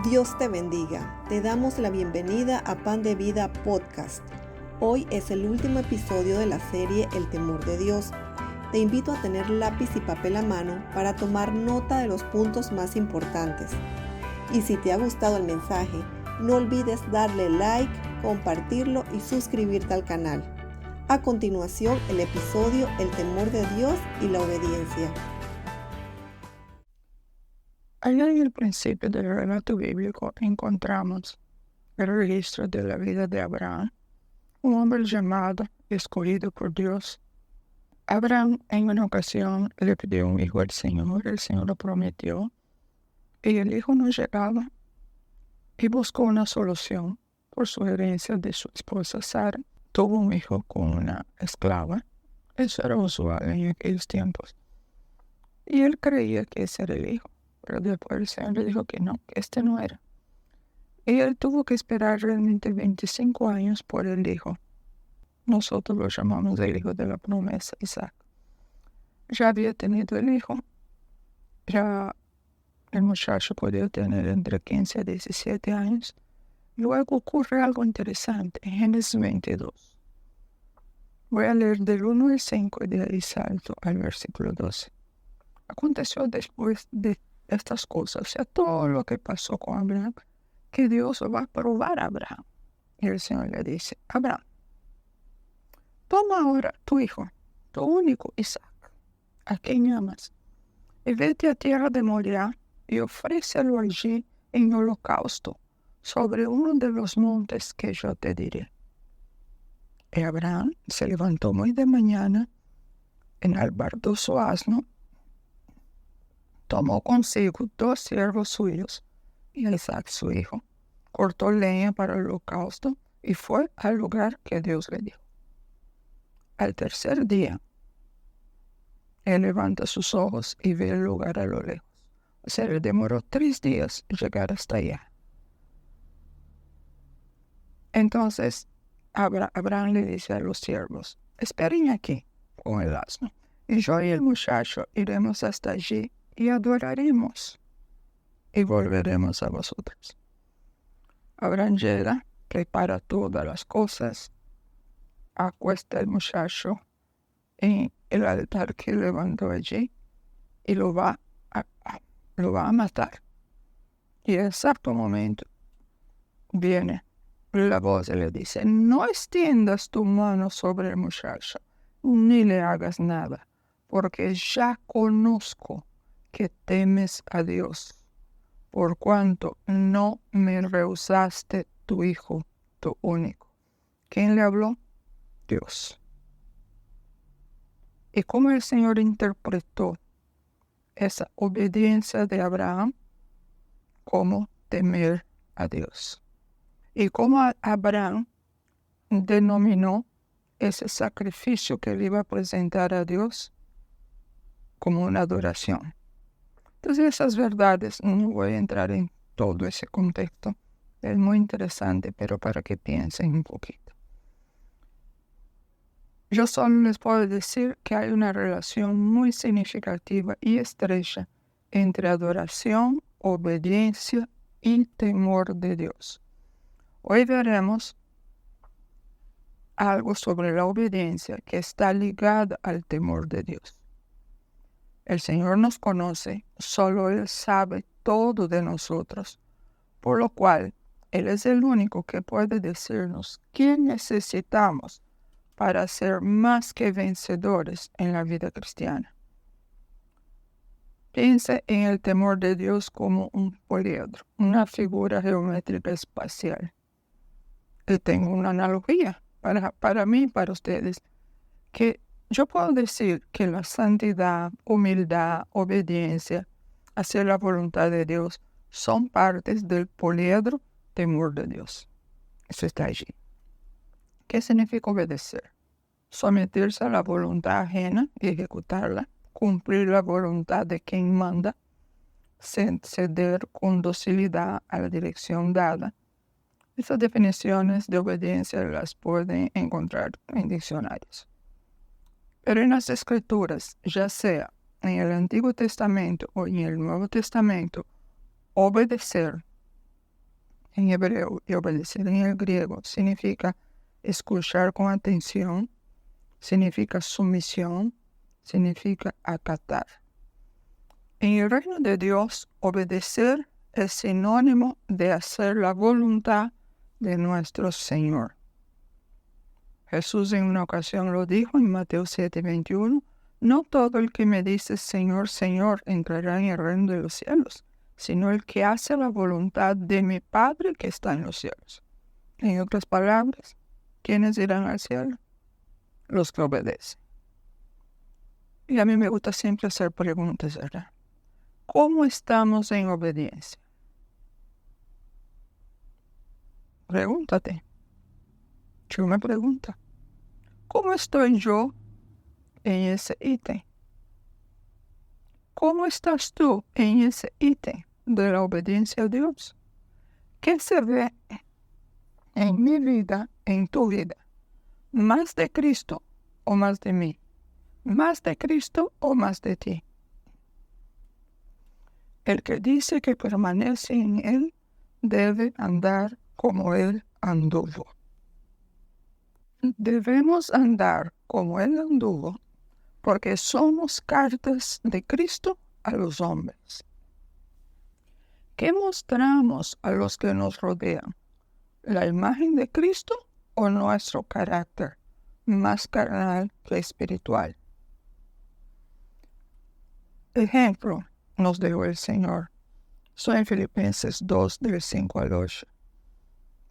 Dios te bendiga. Te damos la bienvenida a Pan de Vida Podcast. Hoy es el último episodio de la serie El temor de Dios. Te invito a tener lápiz y papel a mano para tomar nota de los puntos más importantes. Y si te ha gustado el mensaje, no olvides darle like, compartirlo y suscribirte al canal. A continuación, el episodio El temor de Dios y la obediencia. Allá en el principio del relato bíblico encontramos el registro de la vida de Abraham, un hombre llamado y escogido por Dios. Abraham en una ocasión le pidió un hijo al Señor, el Señor lo prometió, y el hijo no llegaba, y buscó una solución. Por sugerencia de su esposa Sara, tuvo un hijo con una esclava. Eso era usual en aquellos tiempos. Y él creía que ese era el hijo. Pero después el Señor le dijo que no, que este no era. Y él tuvo que esperar realmente 25 años por el hijo. Nosotros lo llamamos el hijo de la promesa, Isaac. Ya había tenido el hijo. Ya el muchacho podía tener entre 15 a 17 años. Luego ocurre algo interesante en Génesis 22. Voy a leer del 1 al 5 y de ahí salto al versículo 12. Aconteció después de estas cosas, o sea, todo lo que pasó con Abraham, que Dios va a probar a Abraham. Y el Señor le dice: Abraham, toma ahora tu hijo, tu único Isaac, a quien amas, y vete a tierra de Moriah y ofrécelo allí en holocausto, sobre uno de los montes que yo te diré. Y Abraham se levantó muy de mañana, enalbardó su asno, tomó consigo 2 siervos suyos y a Isaac su hijo, cortó leña para el holocausto y fue al lugar que Dios le dio. Al tercer día, él levanta sus ojos y ve el lugar a lo lejos. O sea, le demoró 3 días llegar hasta allá. Entonces, Abraham le dice a los siervos: esperen aquí con el asno, y yo y el muchacho iremos hasta allí y adoraremos, y volveremos a vosotros. Abraham llega, prepara todas las cosas, acuesta al muchacho en el altar que levantó allí y lo va a matar. Y en exacto momento viene la voz y le dice: no extiendas tu mano sobre el muchacho, ni le hagas nada, porque ya conozco que temes a Dios, por cuanto no me rehusaste tu hijo, tu único. ¿Quién le habló? Dios. ¿Y cómo el Señor interpretó esa obediencia de Abraham? Como temer a Dios. Y cómo Abraham denominó ese sacrificio que él iba a presentar a Dios como una adoración. Entonces, esas verdades, no voy a entrar en todo ese contexto, es muy interesante, pero para que piensen un poquito. Yo solo les puedo decir que hay una relación muy significativa y estrecha entre adoración, obediencia y temor de Dios. Hoy veremos algo sobre la obediencia que está ligada al temor de Dios. El Señor nos conoce, solo Él sabe todo de nosotros, por lo cual Él es el único que puede decirnos qué necesitamos para ser más que vencedores en la vida cristiana. Piense en el temor de Dios como un poliedro, una figura geométrica espacial. Y tengo una analogía para mí y para ustedes, que yo puedo decir que la santidad, humildad, obediencia hacia la voluntad de Dios son partes del poliedro temor de Dios. Eso está allí. ¿Qué significa obedecer? Someterse a la voluntad ajena y ejecutarla, cumplir la voluntad de quien manda, ceder con docilidad a la dirección dada. Esas definiciones de obediencia las pueden encontrar en diccionarios. Pero en las Escrituras, ya sea en el Antiguo Testamento o en el Nuevo Testamento, obedecer en hebreo y obedecer en el griego significa escuchar con atención, significa sumisión, significa acatar. En el reino de Dios, obedecer es sinónimo de hacer la voluntad de nuestro Señor. Jesús en una ocasión lo dijo en Mateo 7:21, no todo el que me dice Señor, Señor entrará en el reino de los cielos, sino el que hace la voluntad de mi Padre que está en los cielos. En otras palabras, ¿quiénes irán al cielo? Los que obedecen. Y a mí me gusta siempre hacer preguntas, ¿verdad? ¿Cómo estamos en obediencia? Pregúntate. Yo me pregunto, ¿cómo estoy yo en ese ítem? ¿Cómo estás tú en ese ítem de la obediencia a Dios? ¿Qué se ve en mi vida, en tu vida? ¿Más de Cristo o más de mí? ¿Más de Cristo o más de ti? El que dice que permanece en Él debe andar como Él anduvo. Debemos andar como Él anduvo porque somos cartas de Cristo a los hombres. ¿Qué mostramos a los que nos rodean? ¿La imagen de Cristo o nuestro carácter más carnal que espiritual? Ejemplo nos dejó el Señor. Soy en Filipenses 2, del 5 al 8.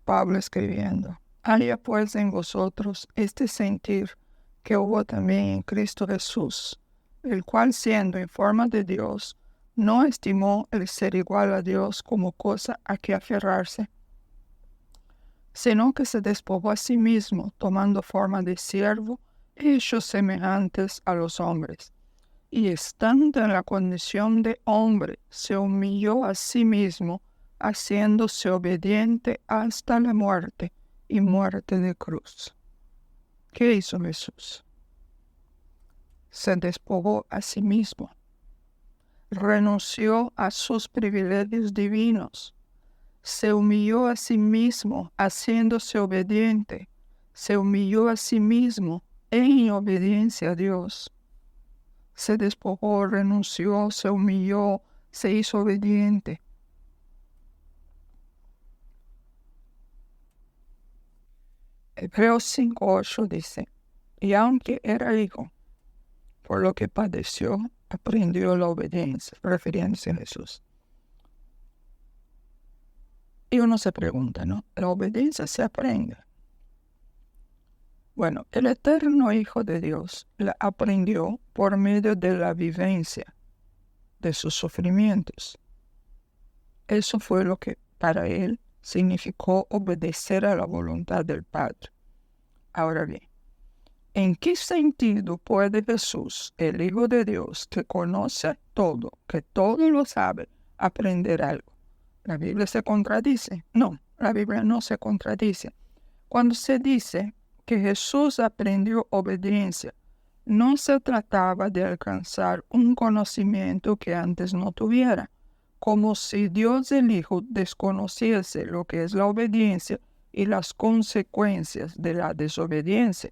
Pablo escribiendo, haya pues en vosotros este sentir que hubo también en Cristo Jesús, el cual siendo en forma de Dios, no estimó el ser igual a Dios como cosa a que aferrarse, sino que se despojó a sí mismo, tomando forma de siervo, hechos semejantes a los hombres. Y estando en la condición de hombre, se humilló a sí mismo, haciéndose obediente hasta la muerte y muerte de cruz. ¿Qué hizo Jesús? Se despojó a sí mismo, renunció a sus privilegios divinos, se humilló a sí mismo, haciéndose obediente, se humilló a sí mismo en obediencia a Dios. Se despojó, renunció, se humilló, se hizo obediente. Hebreos 5:8 dice, y aunque era hijo, por lo que padeció, aprendió la obediencia, refiriéndose a Jesús. Y uno se pregunta, ¿no? ¿La obediencia se aprende? Bueno, el eterno Hijo de Dios la aprendió por medio de la vivencia de sus sufrimientos. Eso fue lo que para él significó obedecer a la voluntad del Padre. Ahora bien, ¿en qué sentido puede Jesús, el Hijo de Dios, que conoce todo, que todo lo sabe, aprender algo? ¿La Biblia se contradice? No, la Biblia no se contradice. Cuando se dice que Jesús aprendió obediencia, no se trataba de alcanzar un conocimiento que antes no tuviera, como si Dios el Hijo desconociese lo que es la obediencia y las consecuencias de la desobediencia.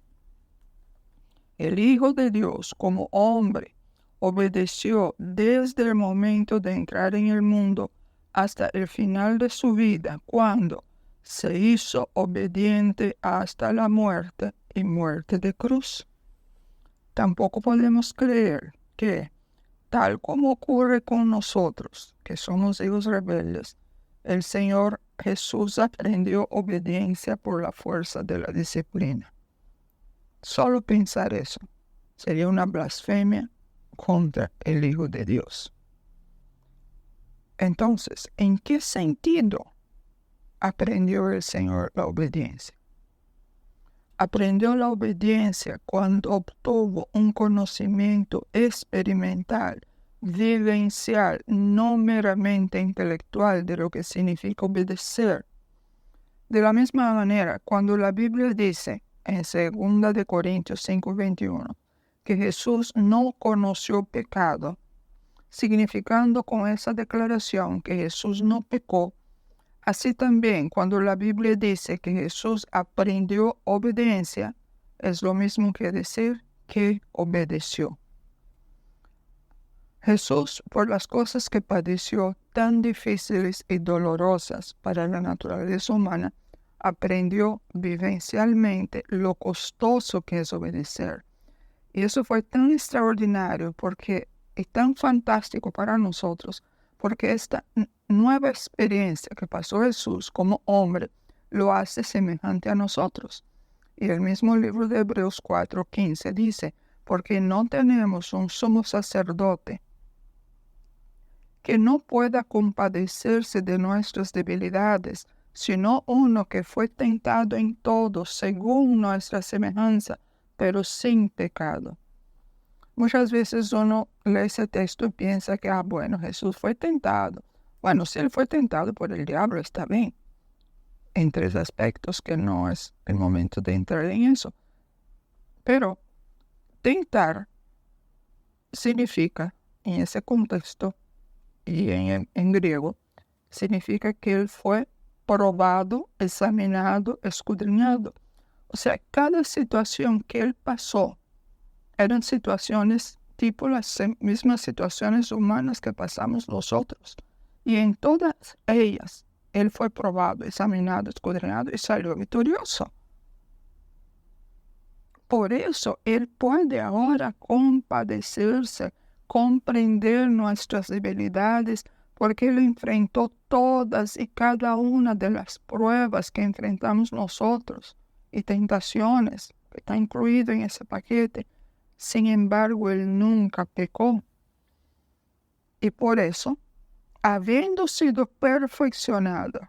El Hijo de Dios, como hombre, obedeció desde el momento de entrar en el mundo hasta el final de su vida, cuando se hizo obediente hasta la muerte y muerte de cruz. Tampoco podemos creer que, tal como ocurre con nosotros, que somos hijos rebeldes, el Señor Jesús aprendió obediencia por la fuerza de la disciplina. Solo pensar eso sería una blasfemia contra el Hijo de Dios. Entonces, ¿en qué sentido aprendió el Señor la obediencia? Aprendió la obediencia cuando obtuvo un conocimiento experimental, vivencial, no meramente intelectual de lo que significa obedecer. De la misma manera, cuando la Biblia dice en 2 Corintios 5:21 que Jesús no conoció pecado, significando con esa declaración que Jesús no pecó, Así también, cuando la Biblia dice que Jesús aprendió obediencia, es lo mismo que decir que obedeció. Jesús, por las cosas que padeció tan difíciles y dolorosas para la naturaleza humana, aprendió vivencialmente lo costoso que es obedecer. Y eso fue tan extraordinario y tan fantástico para nosotros, porque esta nueva experiencia que pasó Jesús como hombre lo hace semejante a nosotros. Y el mismo libro de Hebreos 4:15 dice, porque no tenemos un sumo sacerdote que no pueda compadecerse de nuestras debilidades, sino uno que fue tentado en todo según nuestra semejanza, pero sin pecado. Muchas veces uno lee ese texto y piensa que, bueno, Jesús fue tentado. Bueno, si él fue tentado por el diablo, está bien. En 3 aspectos que no es el momento de entrar en eso. Pero tentar significa, en ese contexto, y en griego, significa que él fue probado, examinado, escudriñado. O sea, cada situación que él pasó eran situaciones tipo las mismas situaciones humanas que pasamos nosotros. Y en todas ellas, él fue probado, examinado, escudriñado y salió victorioso. Por eso, él puede ahora compadecerse, comprender nuestras debilidades, porque él enfrentó todas y cada una de las pruebas que enfrentamos nosotros y tentaciones, que está incluido en ese paquete. Sin embargo, él nunca pecó. Y por eso, habiendo sido perfeccionado,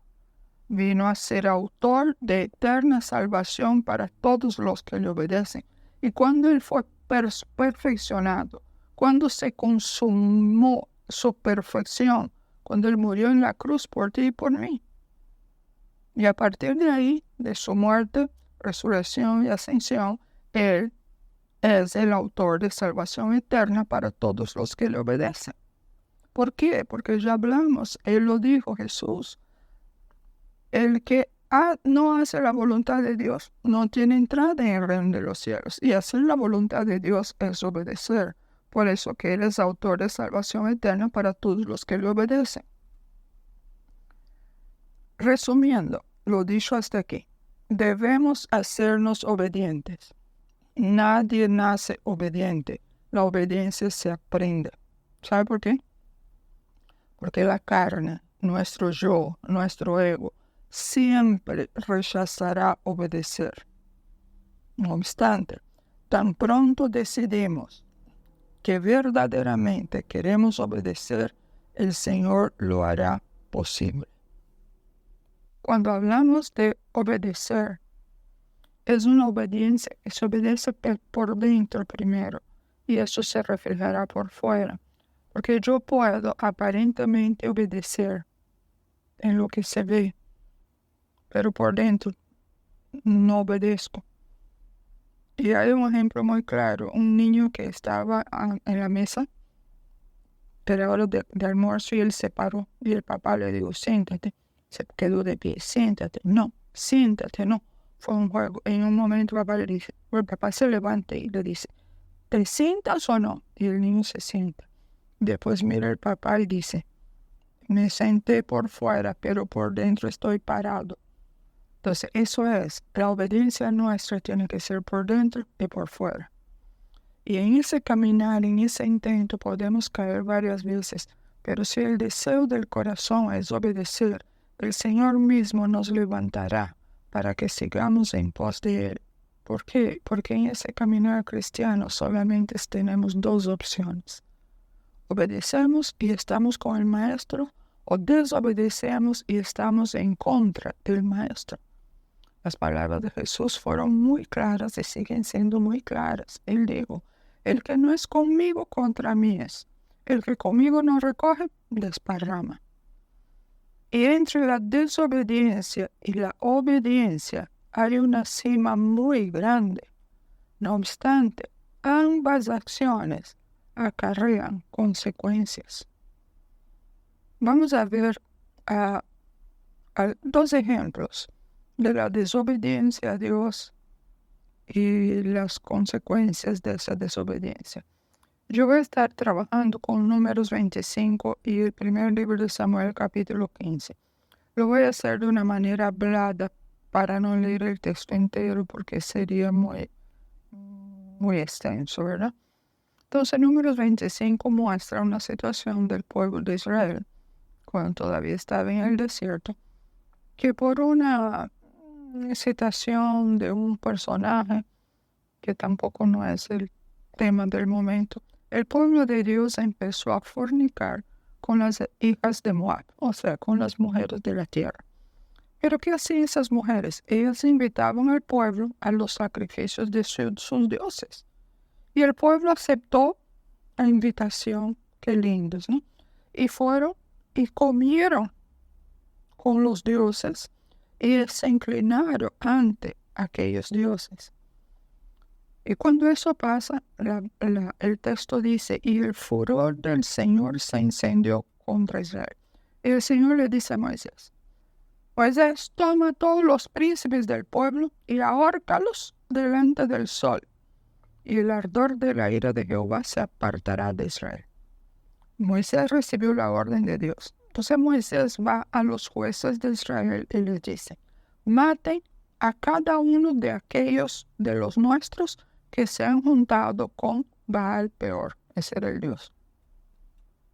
vino a ser autor de eterna salvación para todos los que le obedecen. Y cuando él fue perfeccionado, cuando se consumó su perfección, cuando él murió en la cruz por ti y por mí. Y a partir de ahí, de su muerte, resurrección y ascensión, él es el autor de salvación eterna para todos los que le obedecen. ¿Por qué? Porque ya hablamos, él lo dijo Jesús. El que no hace la voluntad de Dios no tiene entrada en el reino de los cielos. Y hacer la voluntad de Dios es obedecer. Por eso que Él es autor de salvación eterna para todos los que le obedecen. Resumiendo lo dicho hasta aquí, debemos hacernos obedientes. Nadie nace obediente. La obediencia se aprende. ¿Sabe por qué? Porque la carne, nuestro yo, nuestro ego, siempre rechazará obedecer. No obstante, tan pronto decidimos que verdaderamente queremos obedecer, el Señor lo hará posible. Cuando hablamos de obedecer, es una obediencia que se obedece por dentro primero, y eso se reflejará por fuera. Porque yo puedo aparentemente obedecer en lo que se ve, pero por dentro no obedezco. Y hay un ejemplo muy claro, un niño que estaba en la mesa, pero ahora de almuerzo, y él se paró, y el papá le dijo, siéntate, se quedó de pie, siéntate, no, fue un juego. En un momento el papá se levanta y le dice, ¿te sientas o no? Y el niño se sienta. Después mira el papá y dice, me senté por fuera, pero por dentro estoy parado. Entonces, eso es, la obediencia nuestra tiene que ser por dentro y por fuera. Y en ese caminar, en ese intento, podemos caer varias veces, pero si el deseo del corazón es obedecer, el Señor mismo nos levantará para que sigamos en pos de Él. ¿Por qué? Porque en ese caminar cristiano solamente tenemos 2 opciones. Obedecemos y estamos con el Maestro, o desobedecemos y estamos en contra del Maestro. Las palabras de Jesús fueron muy claras y siguen siendo muy claras. Él dijo, el que no es conmigo, contra mí es. El que conmigo no recoge, desparrama. Y entre la desobediencia y la obediencia hay una cima muy grande. No obstante, ambas acciones acarrean consecuencias. Vamos a ver dos ejemplos de la desobediencia a Dios y las consecuencias de esa desobediencia. Yo voy a estar trabajando con Números 25 y el primer libro de Samuel, capítulo 15. Lo voy a hacer de una manera hablada para no leer el texto entero porque sería muy extenso, ¿verdad? Entonces, Números 25 muestra una situación del pueblo de Israel, cuando todavía estaba en el desierto, que por una citación de un personaje, que tampoco no es el tema del momento, el pueblo de Dios empezó a fornicar con las hijas de Moab, o sea, con las mujeres de la tierra. Pero ¿qué hacían esas mujeres? Ellas invitaban al pueblo a los sacrificios de sus dioses. Y el pueblo aceptó la invitación, qué lindos, ¿no? Y fueron y comieron con los dioses y se inclinaron ante aquellos dioses. Y cuando eso pasa, el texto dice, y el furor del Señor se incendió contra Israel. Y el Señor le dice a Moisés, Moisés, toma todos los príncipes del pueblo y ahórcalos delante del sol, y el ardor de la ira de Jehová se apartará de Israel. Moisés recibió la orden de Dios. Entonces Moisés va a los jueces de Israel y les dice, maten a cada uno de aquellos de los nuestros que se han juntado con Baal Peor, ese era el Dios.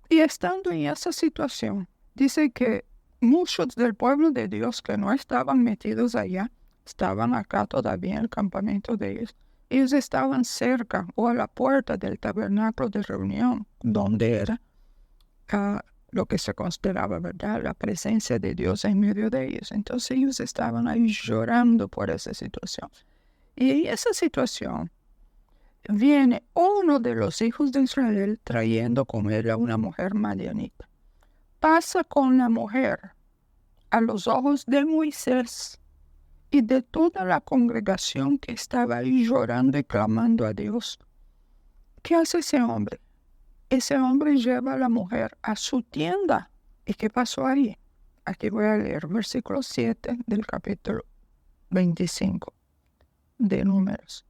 Y estando en esa situación, dice que muchos del pueblo de Dios que no estaban metidos allá, estaban acá todavía en el campamento de ellos. Ellos estaban cerca o a la puerta del tabernáculo de reunión, donde era lo que se consideraba, ¿verdad?, la presencia de Dios en medio de ellos. Entonces ellos estaban ahí llorando por esa situación. Y en esa situación viene uno de los hijos de Israel trayendo con él a una mujer madianita. Pasa con la mujer a los ojos de Moisés y de toda la congregación que estaba ahí llorando y clamando a Dios. ¿Qué hace ese hombre? Ese hombre lleva a la mujer a su tienda. ¿Y qué pasó ahí? Aquí voy a leer versículo 7 del capítulo 25 de Números.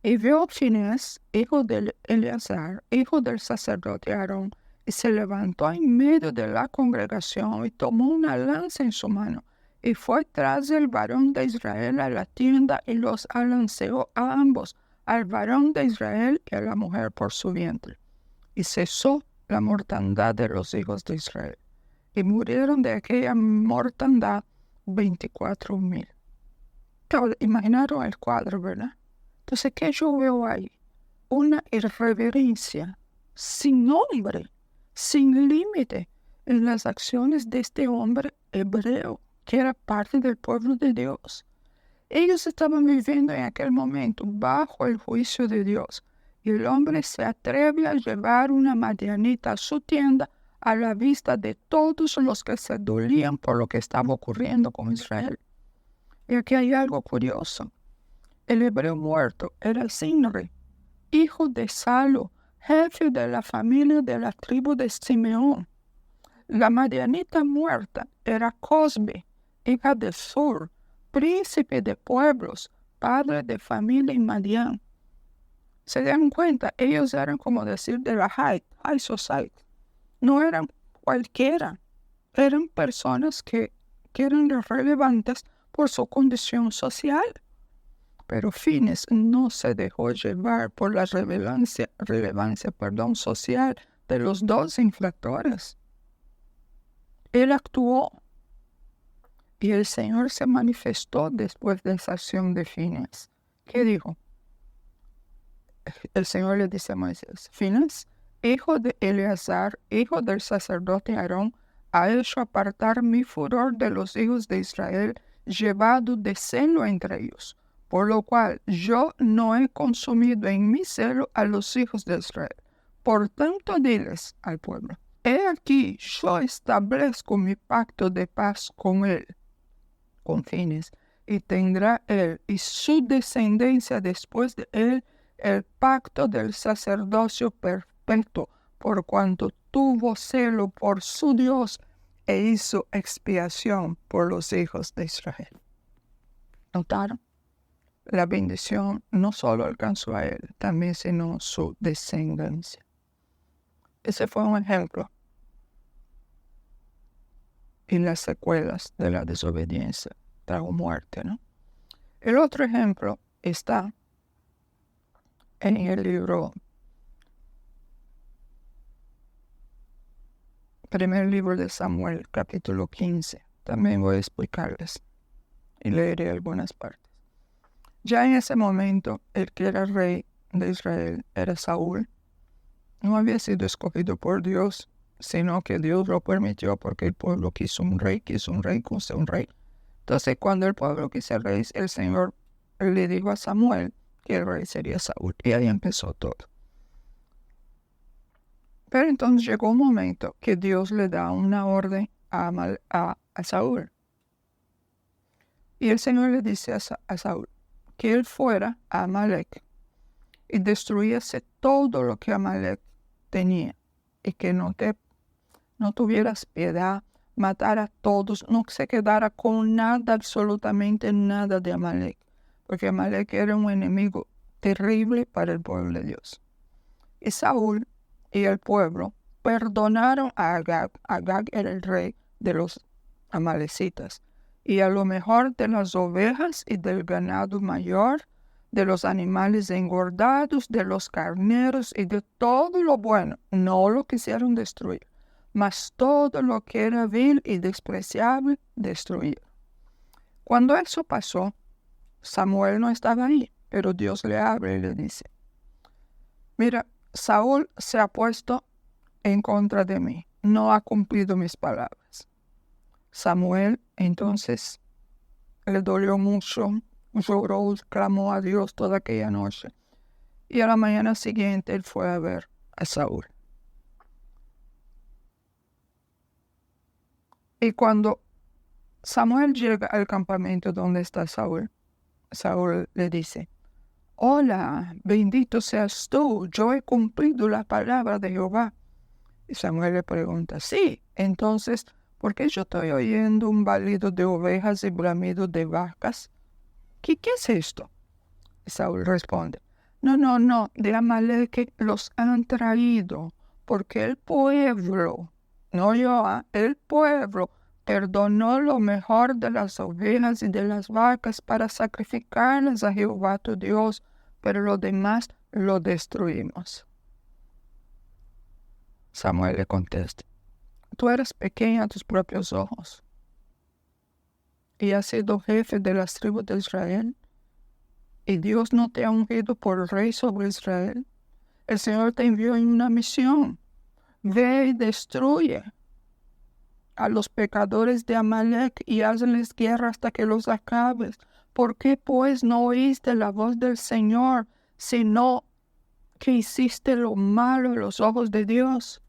Y vio Finés, hijo de Eleazar, hijo del sacerdote Aarón, y se levantó en medio de la congregación y tomó una lanza en su mano, y fue tras el varón de Israel a la tienda y los alanceó a ambos, al varón de Israel y a la mujer por su vientre. Y cesó la mortandad de los hijos de Israel. Y murieron de aquella mortandad 24,000. Imaginaron el cuadro, ¿verdad? Entonces, ¿qué yo veo ahí? Una irreverencia sin nombre, sin límite en las acciones de este hombre hebreo que era parte del pueblo de Dios. Ellos estaban viviendo en aquel momento bajo el juicio de Dios. Y el hombre se atreve a llevar una madianita a su tienda a la vista de todos los que se dolían por lo que estaba ocurriendo con Israel. Y aquí hay algo curioso. El hebreo muerto era Zinri, hijo de Salo, jefe de la familia de la tribu de Simeón. La madianita muerta era Cosbi, hija de Sur, príncipe de pueblos, padre de familia en Madián. Se dan cuenta, ellos eran como decir de la high society. No eran cualquiera, eran personas que eran relevantes por su condición social. Pero Finés no se dejó llevar por la relevancia social de los dos infractores. Él actuó y el Señor se manifestó después de esa acción de Finés. ¿Qué dijo? El Señor le dice a Moisés, Finés, hijo de Eleazar, hijo del sacerdote Aarón, ha hecho apartar mi furor de los hijos de Israel, llevado de celo entre ellos, por lo cual yo no he consumido en mi celo a los hijos de Israel. Por tanto, diles al pueblo, he aquí, yo establezco mi pacto de paz con él, con Finés, y tendrá él y su descendencia después de él el pacto del sacerdocio perpetuo, por cuanto tuvo celo por su Dios e hizo expiación por los hijos de Israel. ¿Notaron? La bendición no solo alcanzó a él, también sino su descendencia. Ese fue un ejemplo. Y las secuelas de la desobediencia trajo muerte, ¿no? El otro ejemplo está en el primer libro de Samuel, capítulo 15. También voy a explicarles y leeré algunas partes. Ya en ese momento, el que era rey de Israel era Saúl. No había sido escogido por Dios, sino que Dios lo permitió porque el pueblo quiso un rey, quiso un rey. Entonces, cuando el pueblo quiso rey, el Señor le dijo a Samuel que el rey sería Saúl. Y ahí empezó todo. Pero entonces llegó un momento que Dios le da una orden a Saúl. Y el Señor le dice a Saúl que él fuera a Amalek y destruyese todo lo que Amalek tenía y que no tuvieras piedad, matara a todos, no se quedara con nada, absolutamente nada de Amalek, porque Amalek era un enemigo terrible para el pueblo de Dios. Y Saúl y el pueblo perdonaron a Agag. Agag era el rey de los amalecitas, y a lo mejor de las ovejas y del ganado mayor, de los animales engordados, de los carneros y de todo lo bueno. No lo quisieron destruir, mas todo lo que era vil y despreciable, destruir. Cuando eso pasó, Samuel no estaba ahí, pero Dios le habla y le dice, mira, Saúl se ha puesto en contra de mí, no ha cumplido mis palabras. Samuel entonces le dolió mucho, lloró, clamó a Dios toda aquella noche. Y a la mañana siguiente él fue a ver a Saúl. Y cuando Samuel llega al campamento donde está Saúl, Saúl le dice, hola, bendito seas tú, yo he cumplido la palabra de Jehová. Y Samuel le pregunta, sí, entonces, ¿por qué yo estoy oyendo un balido de ovejas y bramido de vacas? ¿Qué es esto? Y Saúl responde, no, de Amalek los han traído, porque el pueblo, no yo, el pueblo perdonó lo mejor de las ovejas y de las vacas para sacrificarlas a Jehová tu Dios, pero lo demás lo destruimos. Samuel le contesta, tú eres pequeño a tus propios ojos y has sido jefe de las tribus de Israel, y Dios no te ha ungido por rey sobre Israel. El Señor te envió en una misión. Ve y destruye a los pecadores de Amalek y hazles guerra hasta que los acabes. ¿Por qué pues no oíste la voz del Señor, sino que hiciste lo malo en los ojos de Dios?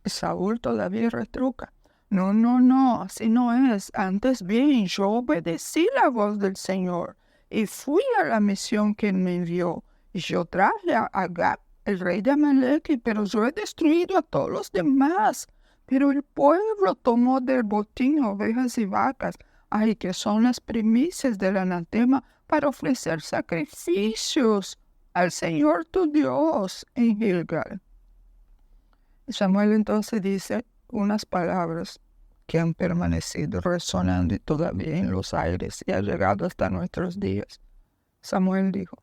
Saúl todavía retruca. No, así no es. Antes bien, yo obedecí la voz del Señor y fui a la misión que él me envió. Y yo traje a Agag, el rey de Amalek, pero yo he destruido a todos los demás. Pero el pueblo tomó del botín ovejas y vacas, que son las primicias del anatema, para ofrecer sacrificios al Señor tu Dios en Gilgal. Samuel entonces dice unas palabras que han permanecido resonando todavía en los aires y ha llegado hasta nuestros días. Samuel dijo,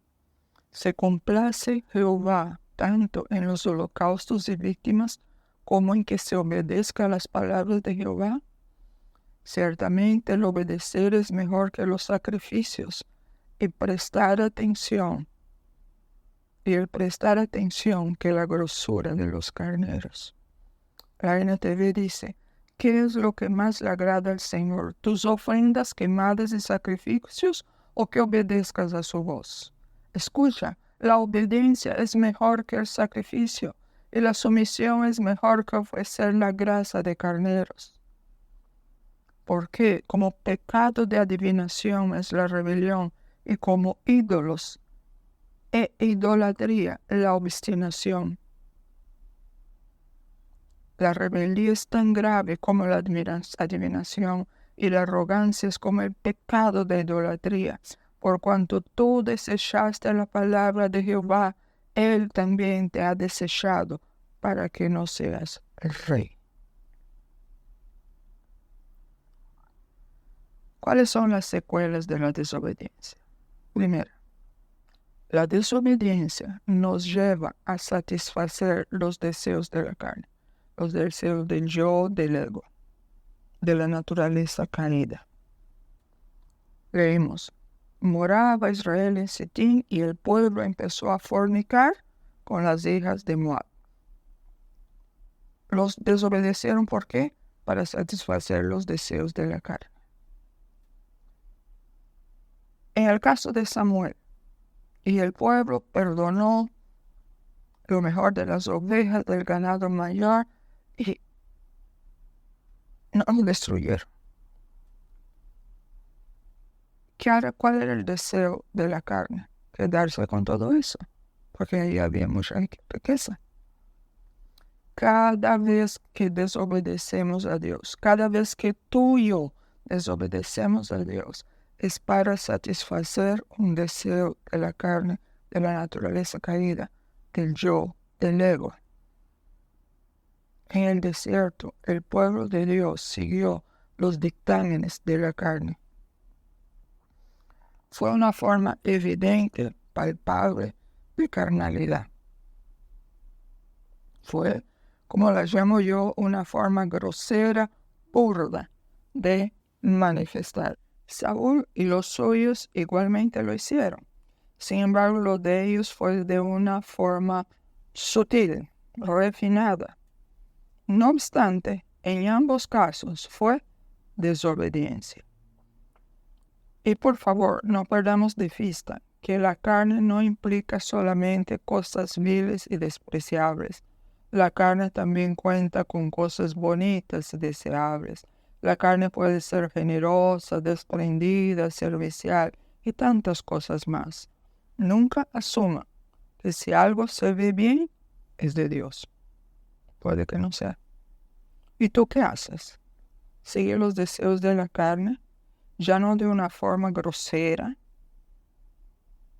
se complace Jehová tanto en los holocaustos y víctimas como en que se obedezca a las palabras de Jehová. Ciertamente el obedecer es mejor que los sacrificios y prestar atención. Y el prestar atención que la grosura de los carneros. La NTV dice, ¿qué es lo que más le agrada al Señor? ¿Tus ofrendas quemadas y sacrificios o que obedezcas a su voz? Escucha, la obediencia es mejor que el sacrificio y la sumisión es mejor que ofrecer la grasa de carneros. Porque como pecado de adivinación es la rebelión y como ídolos e idolatría la obstinación. La rebeldía es tan grave como la adivinación, y la arrogancia es como el pecado de idolatría. Por cuanto tú desechaste la palabra de Jehová, Él también te ha desechado para que no seas rey. ¿Cuáles son las secuelas de la desobediencia? Primero, la desobediencia nos lleva a satisfacer los deseos de la carne, los deseos del yo, del ego, de la naturaleza caída. Leímos, moraba Israel en Sitín y el pueblo empezó a fornicar con las hijas de Moab. Los desobedecieron, ¿por qué? Para satisfacer los deseos de la carne. En el caso de Samuel, y el pueblo perdonó lo mejor de las ovejas del ganado mayor y no lo destruyeron. ¿Cuál era el deseo de la carne? Quedarse con todo eso, porque ahí había mucha riqueza. Cada vez que desobedecemos a Dios, cada vez que tú y yo desobedecemos a Dios, es para satisfacer un deseo de la carne, de la naturaleza caída, del yo, del ego. En el desierto, el pueblo de Dios siguió los dictámenes de la carne. Fue una forma evidente, palpable, de carnalidad. Fue, como la llamo yo, una forma grosera, burda, de manifestar. Saúl y los suyos igualmente lo hicieron. Sin embargo, lo de ellos fue de una forma sutil, refinada. No obstante, en ambos casos fue desobediencia. Y por favor, no perdamos de vista que la carne no implica solamente cosas viles y despreciables. La carne también cuenta con cosas bonitas y deseables. La carne puede ser generosa, desprendida, servicial y tantas cosas más. Nunca asuma que si algo se ve bien, es de Dios. Puede que no sea. ¿Y tú qué haces? ¿Sigue los deseos de la carne? Ya no de una forma grosera,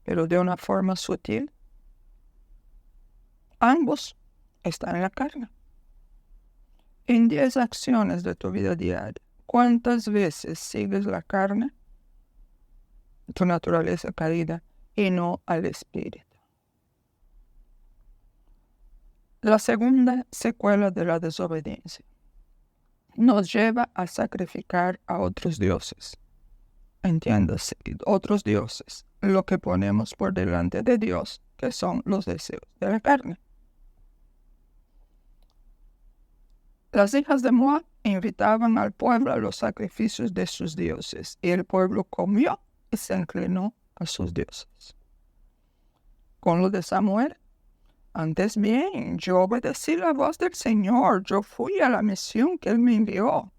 pero de una forma sutil. Ambos están en la carne. En 10 acciones de tu vida diaria, ¿cuántas veces sigues la carne, tu naturaleza caída, y no al espíritu? La segunda secuela de la desobediencia nos lleva a sacrificar a otros dioses. Entiéndase, otros dioses, lo que ponemos por delante de Dios, que son los deseos de la carne. Las hijas de Moab invitaban al pueblo a los sacrificios de sus dioses, y el pueblo comió y se inclinó a sus dioses. Con lo de Samuel, antes bien, yo obedecí la voz del Señor, yo fui a la misión que Él me envió.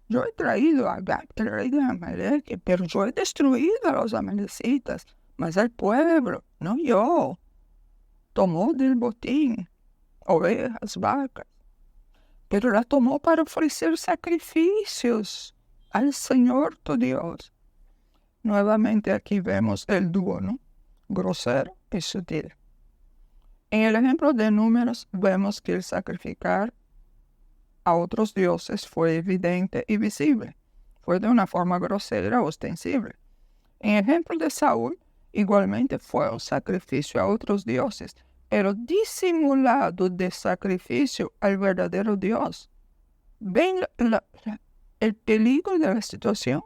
Yo he traído a Agag, el rey de Amalek, pero yo he destruido a los amalecitas, mas el pueblo, no yo, tomó del botín ovejas, vacas, pero la tomó para ofrecer sacrificios al Señor tu Dios. Nuevamente aquí vemos el dúo, ¿no? Grosero y sutil. En el ejemplo de Números vemos que el sacrificar a otros dioses fue evidente y visible. Fue de una forma grosera o ostensible. En el ejemplo de Saúl, igualmente fue un sacrificio a otros dioses, pero disimulado de sacrificio al verdadero Dios. ¿Ven el peligro de la situación?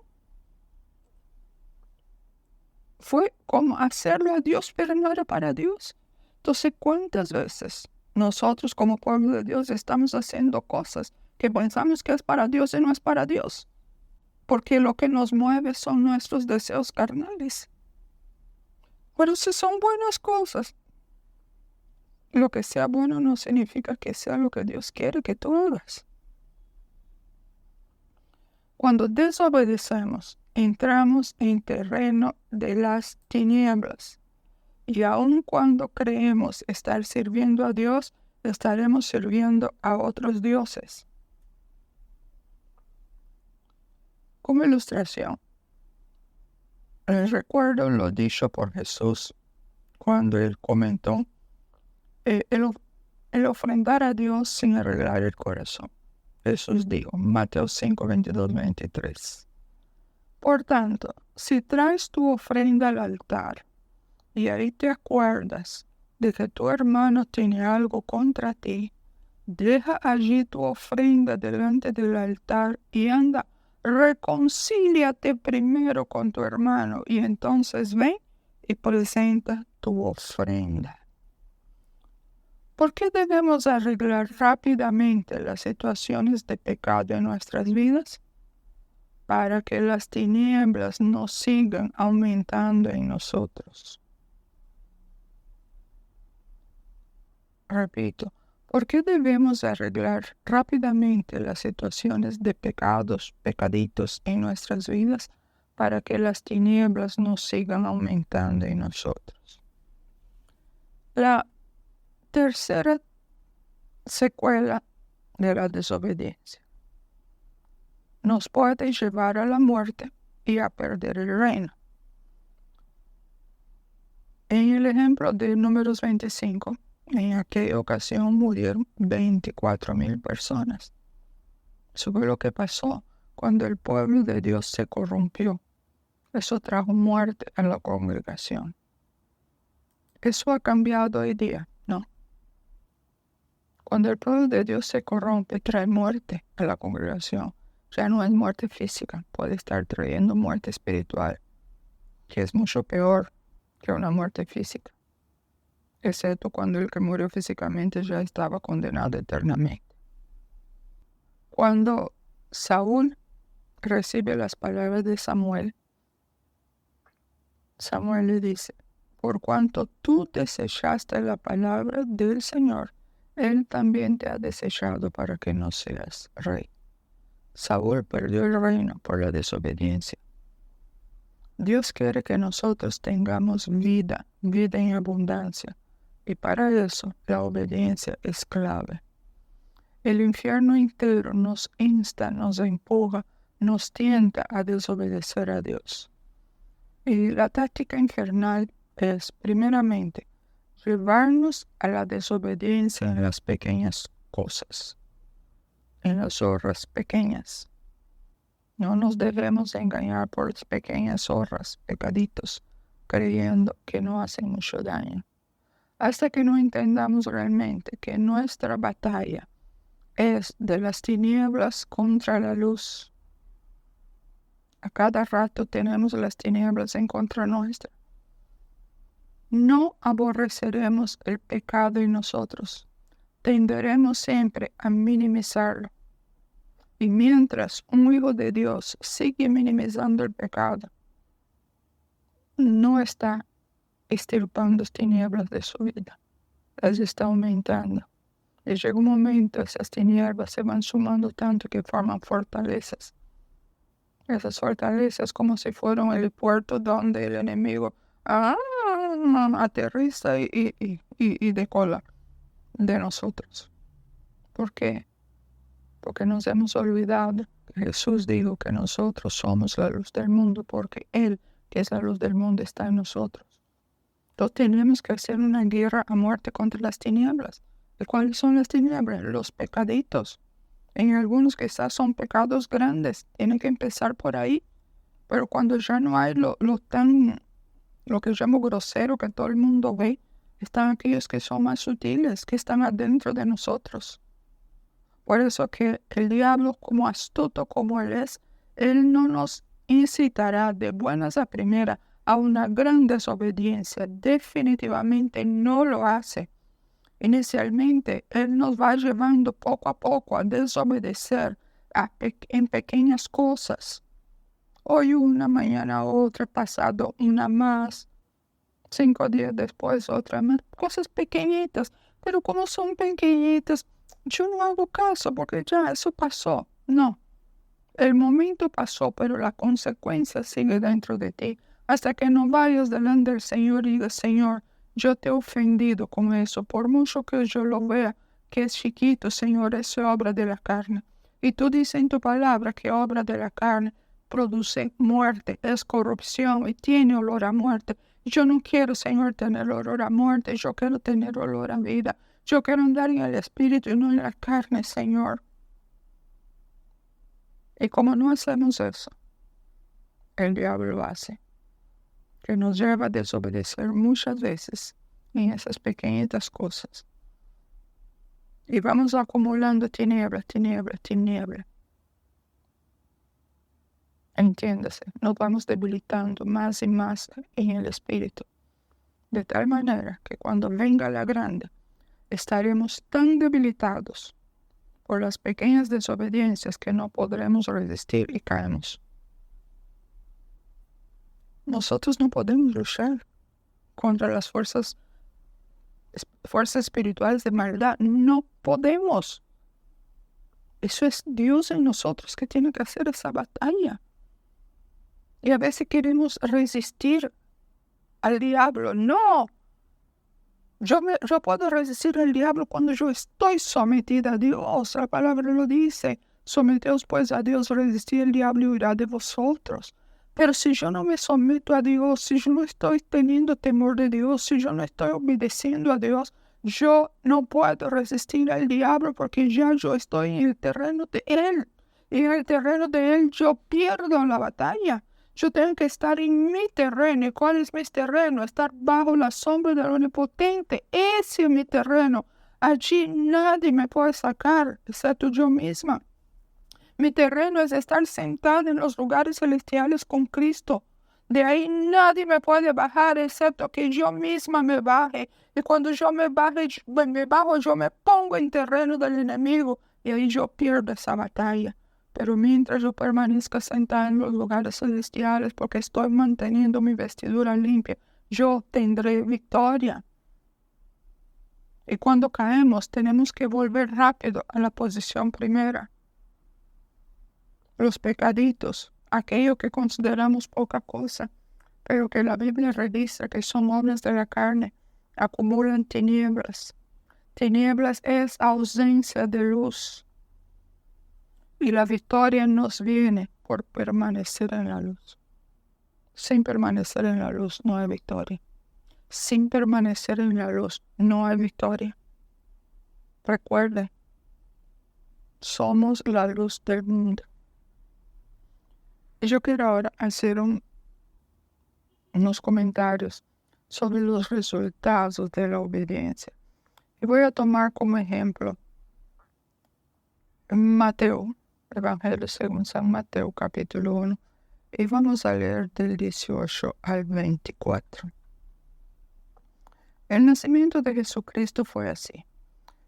Fue como hacerlo a Dios, pero no era para Dios. Entonces, ¿cuántas veces nosotros como pueblo de Dios estamos haciendo cosas que pensamos que es para Dios y no es para Dios? Porque lo que nos mueve son nuestros deseos carnales. Pero si son buenas cosas, lo que sea bueno no significa que sea lo que Dios quiere que tú hagas. Cuando desobedecemos, entramos en terreno de las tinieblas. Y aun cuando creemos estar sirviendo a Dios, estaremos sirviendo a otros dioses. Como ilustración, les recuerdo lo dicho por Jesús cuando él comentó el ofrendar a Dios sin arreglar el corazón. Jesús dijo, Mateo 5, 22, 23. Por tanto, si traes tu ofrenda al altar y ahí te acuerdas de que tu hermano tiene algo contra ti, deja allí tu ofrenda delante del altar y anda, reconcíliate primero con tu hermano y entonces ven y presenta tu ofrenda. ¿Por qué debemos arreglar rápidamente las situaciones de pecado en nuestras vidas? Para que las tinieblas no sigan aumentando en nosotros. Repito, ¿por qué debemos arreglar rápidamente las situaciones de pecaditos en nuestras vidas? Para que las tinieblas no sigan aumentando en nosotros. La tercera secuela de la desobediencia nos puede llevar a la muerte y a perder el reino. En el ejemplo de Números 25, en aquella ocasión murieron 24,000 personas. Eso fue lo que pasó cuando el pueblo de Dios se corrompió. Eso trajo muerte a la congregación. ¿Eso ha cambiado hoy día? No. Cuando el pueblo de Dios se corrompe, trae muerte a la congregación. Ya no es muerte física, puede estar trayendo muerte espiritual, que es mucho peor que una muerte física, excepto cuando el que murió físicamente ya estaba condenado eternamente. Cuando Saúl recibe las palabras de Samuel, Samuel le dice, por cuanto tú desechaste la palabra del Señor, Él también te ha desechado para que no seas rey. Saúl perdió el reino por la desobediencia. Dios quiere que nosotros tengamos vida en abundancia, y para eso la obediencia es clave. El infierno entero nos insta, nos empuja, nos tienta a desobedecer a Dios. Y la táctica infernal es, primeramente, llevarnos a la desobediencia en las pequeñas cosas, en las zorras pequeñas. No nos debemos engañar por las pequeñas zorras, pecaditos, creyendo que no hacen mucho daño. Hasta que no entendamos realmente que nuestra batalla es de las tinieblas contra la luz. A cada rato tenemos las tinieblas en contra nuestra. No aborreceremos el pecado en nosotros. Tenderemos siempre a minimizarlo. Y mientras un hijo de Dios sigue minimizando el pecado, no está extirpando las tinieblas de su vida. Las está aumentando. Y llega un momento, esas tinieblas se van sumando tanto que forman fortalezas. Esas fortalezas como si fueran el puerto donde el enemigo aterriza y decola de nosotros. ¿Por qué? Porque nos hemos olvidado que Jesús dijo que nosotros somos la luz del mundo, porque Él, que es la luz del mundo, está en nosotros. Entonces tenemos que hacer una guerra a muerte contra las tinieblas. ¿Y cuáles son las tinieblas? Los pecaditos. En algunos quizás son pecados grandes, tienen que empezar por ahí. Pero cuando ya no hay lo que llamo grosero, que todo el mundo ve, están aquellos que son más sutiles, que están adentro de nosotros. Por eso que el diablo, como astuto como él es, él no nos incitará de buenas a primeras a una gran desobediencia. Definitivamente no lo hace. Inicialmente, él nos va llevando poco a poco a desobedecer en pequeñas cosas. Hoy una, mañana otra, pasado una más, 5 días después otra más. Cosas pequeñitas, pero como son pequeñitas, yo no hago caso porque ya eso pasó. No, el momento pasó, pero la consecuencia sigue dentro de ti. Hasta que no vayas delante del Señor y digas, Señor, yo te he ofendido con eso. Por mucho que yo lo vea, que es chiquito, Señor, es obra de la carne. Y tú dices en tu palabra que obra de la carne produce muerte, es corrupción y tiene olor a muerte. Yo no quiero, Señor, tener olor a muerte. Yo quiero tener olor a vida. Yo quiero andar en el espíritu y no en la carne, Señor. Y como no hacemos eso, el diablo lo hace, que nos lleva a desobedecer muchas veces en esas pequeñitas cosas. Y vamos acumulando tinieblas, tinieblas, tinieblas. Entiéndase, nos vamos debilitando más y más en el espíritu, de tal manera que cuando venga la grande, estaremos tan debilitados por las pequeñas desobediencias que no podremos resistir y caemos. Nosotros no podemos luchar contra las fuerzas espirituales de maldad. No podemos. Eso es Dios en nosotros que tiene que hacer esa batalla. Y a veces queremos resistir al diablo. No. Yo puedo resistir al diablo cuando yo estoy sometida a Dios. La palabra lo dice. Someteos pues a Dios, resistid el diablo y huirá de vosotros. Pero si yo no me someto a Dios, si yo no estoy teniendo temor de Dios, si yo no estoy obedeciendo a Dios, yo no puedo resistir al diablo porque ya yo estoy en el terreno de Él. Y en el terreno de Él yo pierdo la batalla. Yo tengo que estar en mi terreno. ¿Y cuál es mi terreno? Estar bajo la sombra del Omnipotente. Ese es mi terreno. Allí nadie me puede sacar, excepto yo misma. Mi terreno es estar sentada en los lugares celestiales con Cristo. De ahí nadie me puede bajar, excepto que yo misma me baje. Y cuando yo me bajo, yo me pongo en terreno del enemigo. Y ahí yo pierdo esa batalla. Pero mientras yo permanezca sentada en los lugares celestiales, porque estoy manteniendo mi vestidura limpia, yo tendré victoria. Y cuando caemos, tenemos que volver rápido a la posición primera. Los pecaditos, aquello que consideramos poca cosa, pero que la Biblia registra que son obras de la carne, acumulan tinieblas. Tinieblas es ausencia de luz. Y la victoria nos viene por permanecer en la luz. Sin permanecer en la luz no hay victoria. Sin permanecer en la luz no hay victoria. Recuerde, somos la luz del mundo. Y yo quiero ahora hacer unos comentarios sobre los resultados de la obediencia. Y voy a tomar como ejemplo Mateo, Evangelio según San Mateo, capítulo 1, y vamos a leer del 18 al 24. El nacimiento de Jesucristo fue así.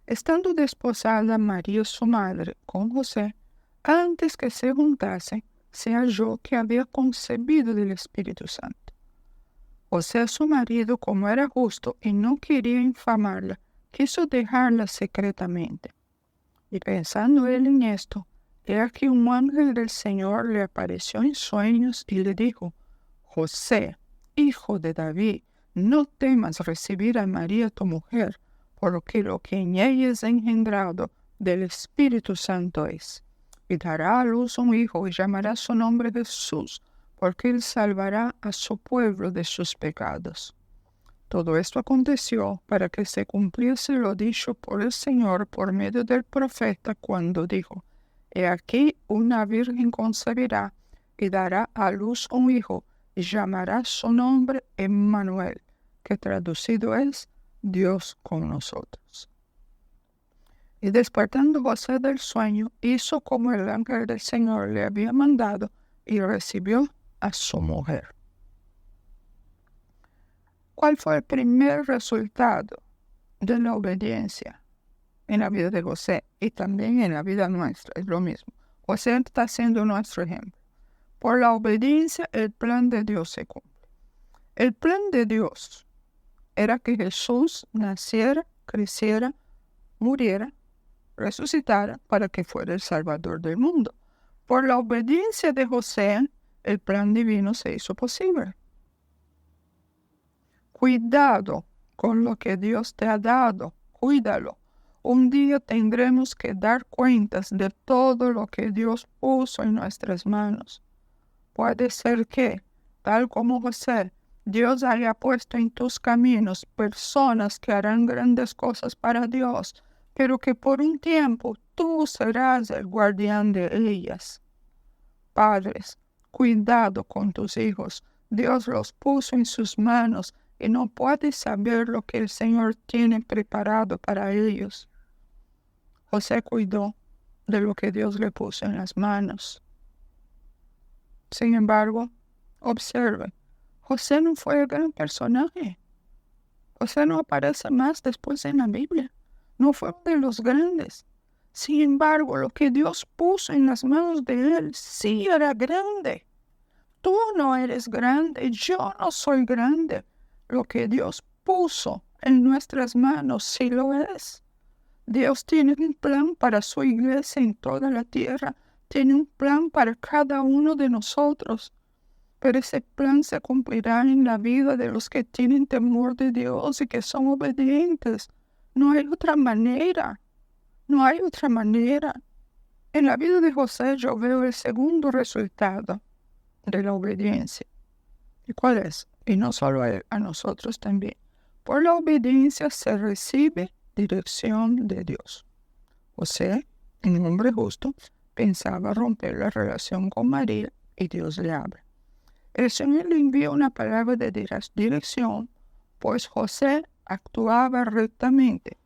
Estando desposada María su madre con José, antes que se juntase, se halló que había concebido del Espíritu Santo. José, su marido, como era justo y no quería infamarla, quiso dejarla secretamente. Y pensando él en esto, he aquí un ángel del Señor le apareció en sueños y le dijo: José, hijo de David, no temas recibir a María tu mujer, porque lo que en ella es engendrado del Espíritu Santo es. Y dará a luz un hijo y llamará su nombre Jesús, porque él salvará a su pueblo de sus pecados. Todo esto aconteció para que se cumpliese lo dicho por el Señor por medio del profeta cuando dijo: He aquí una virgen concebirá y dará a luz un hijo y llamará su nombre Emmanuel, que traducido es Dios con nosotros. Y despertando José del sueño, hizo como el ángel del Señor le había mandado y recibió a su mujer. ¿Cuál fue el primer resultado de la obediencia en la vida de José y también en la vida nuestra? Es lo mismo. José está siendo nuestro ejemplo. Por la obediencia, el plan de Dios se cumple. El plan de Dios era que Jesús naciera, creciera, muriera, resucitara para que fuera el Salvador del mundo. Por la obediencia de José, el plan divino se hizo posible. Cuidado con lo que Dios te ha dado, cuídalo. Un día tendremos que dar cuentas de todo lo que Dios puso en nuestras manos. Puede ser que, tal como José, Dios haya puesto en tus caminos personas que harán grandes cosas para Dios, pero que por un tiempo tú serás el guardián de ellas. Padres, cuidado con tus hijos. Dios los puso en sus manos y no puedes saber lo que el Señor tiene preparado para ellos. José cuidó de lo que Dios le puso en las manos. Sin embargo, observe, José no fue el gran personaje. José no aparece más después en la Biblia. No fue uno de los grandes. Sin embargo, lo que Dios puso en las manos de él sí era grande. Tú no eres grande, yo no soy grande. Lo que Dios puso en nuestras manos sí lo es. Dios tiene un plan para su iglesia en toda la tierra. Tiene un plan para cada uno de nosotros. Pero ese plan se cumplirá en la vida de los que tienen temor de Dios y que son obedientes. No hay otra manera. No hay otra manera. En la vida de José yo veo el segundo resultado de la obediencia. ¿Y cuál es? Y no solo a él, a nosotros también. Por la obediencia se recibe dirección de Dios. José, un hombre justo, pensaba romper la relación con María y Dios le habla. El Señor le envía una palabra de dirección, pues José actuaba rectamente.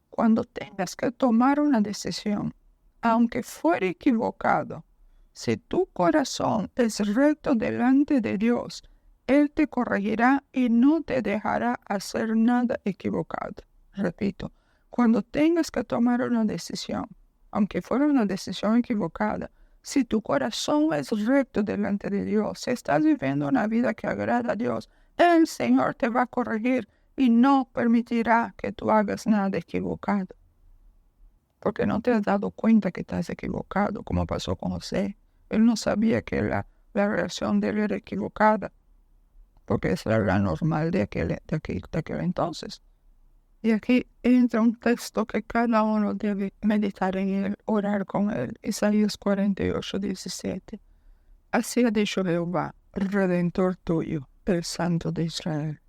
Cuando tengas que tomar una decisión, aunque fuera equivocado, si tu corazón es recto delante de Dios, Él te corregirá y no te dejará hacer nada equivocado. Repito, cuando tengas que tomar una decisión, aunque fuera una decisión equivocada, si tu corazón es recto delante de Dios, si estás viviendo una vida que agrada a Dios, el Señor te va a corregir y no permitirá que tú hagas nada equivocado. Porque no te has dado cuenta que estás equivocado, como pasó con José. Él no sabía que la reacción de él era equivocada, porque esa era la normal de aquel entonces. Y aquí entra un texto que cada uno debe meditar en él, orar con él. Isaías 48, 17. Así ha dicho Jehová, Redentor tuyo, el Santo de Israel.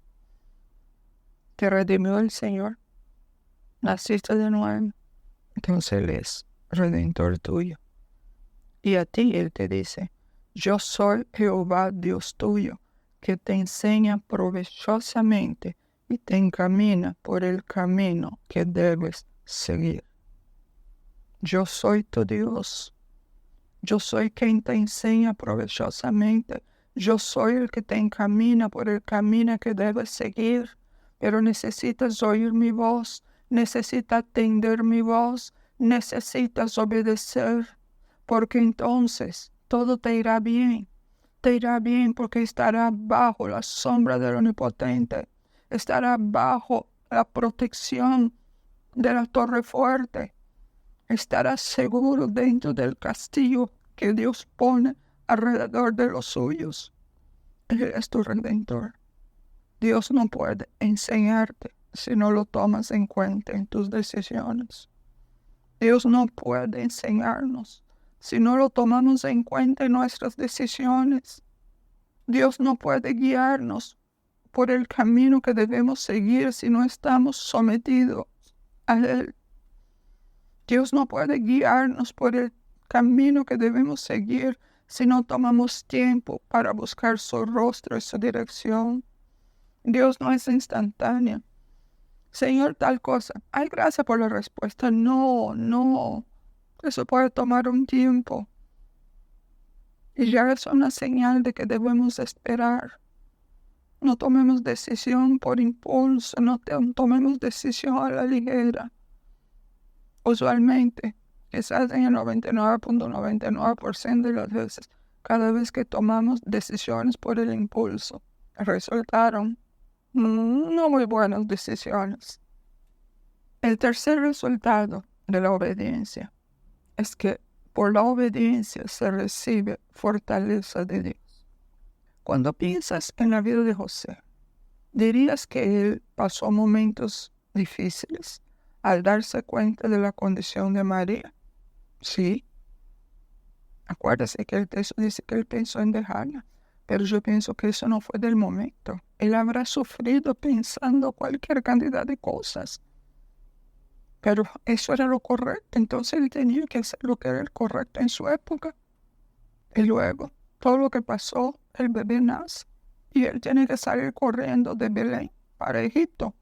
¿Te redimió el Señor? ¿Naciste de nuevo? Entonces Él es Redentor tuyo. Y a ti Él te dice, yo soy Jehová Dios tuyo, que te enseña provechosamente y te encamina por el camino que debes seguir. Yo soy tu Dios. Yo soy quien te enseña provechosamente. Yo soy el que te encamina por el camino que debes seguir. Pero necesitas oír mi voz, necesitas atender mi voz, necesitas obedecer, porque entonces todo te irá bien. Te irá bien porque estará bajo la sombra del Omnipotente. Estará bajo la protección de la torre fuerte. Estarás seguro dentro del castillo que Dios pone alrededor de los suyos. Él es tu Redentor. Dios no puede enseñarte si no lo tomas en cuenta en tus decisiones. Dios no puede enseñarnos si no lo tomamos en cuenta en nuestras decisiones. Dios no puede guiarnos por el camino que debemos seguir si no estamos sometidos a Él. Dios no puede guiarnos por el camino que debemos seguir si no tomamos tiempo para buscar su rostro y su dirección. Dios no es instantáneo. Señor, tal cosa. Ay, gracias por la respuesta. No. Eso puede tomar un tiempo. Y ya es una señal de que debemos esperar. No tomemos decisión por impulso. No tomemos decisión a la ligera. Usualmente, quizás en el 99.99% de las veces, cada vez que tomamos decisiones por el impulso, resultaron no muy buenas decisiones. El tercer resultado de la obediencia es que por la obediencia se recibe fortaleza de Dios. Cuando piensas en la vida de José, dirías que él pasó momentos difíciles, al darse cuenta de la condición de María. Sí, acuérdese que el texto dice que él pensó en dejarla, pero yo pienso que eso no fue del momento. Él habrá sufrido pensando cualquier cantidad de cosas, pero eso era lo correcto, entonces él tenía que hacer lo que era el correcto en su época. Y luego, todo lo que pasó, el bebé nace, y él tiene que salir corriendo de Belén para Egipto,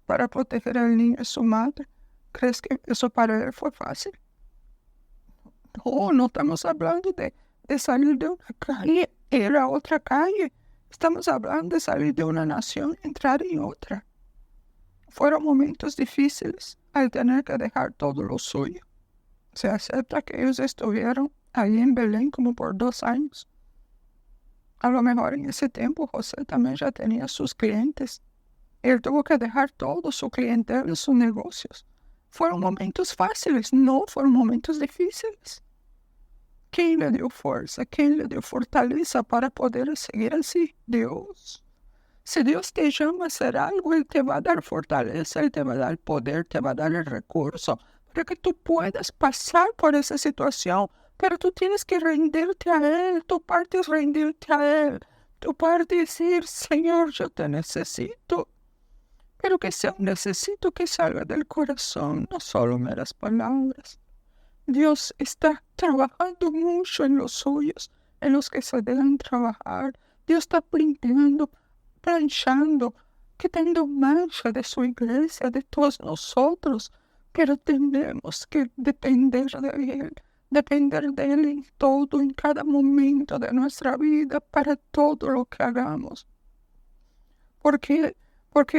para proteger al niño y su madre. ¿Crees que eso para él fue fácil? No estamos hablando de salir de una calle, ir a otra calle. Estamos hablando de salir de una nación y entrar en otra. Fueron momentos difíciles al tener que dejar todo lo suyo. Se acepta que ellos estuvieron ahí en Belén como por 2 años. A lo mejor en ese tiempo José también ya tenía sus clientes. Él tuvo que dejar todo su clientela, sus negocios. Fueron momentos fáciles, no fueron momentos difíciles. ¿Quién le dio fuerza? ¿Quién le dio fortaleza para poder seguir así? Dios. Si Dios te llama a hacer algo, Él te va a dar fortaleza, Él te va a dar poder, te va a dar el recurso para que tú puedas pasar por esa situación. Pero tú tienes que rendirte a Él. Tu parte es rendirte a Él. Tu parte es decir, Señor, yo te necesito. Pero que sea un necesito que salga del corazón, no solo meras palabras. Dios está trabajando mucho en los suyos, en los que se deben trabajar. Dios está pintando, planchando, quitando mancha de su iglesia, de todos nosotros. Pero tenemos que depender de Él en todo, en cada momento de nuestra vida, para todo lo que hagamos. Porque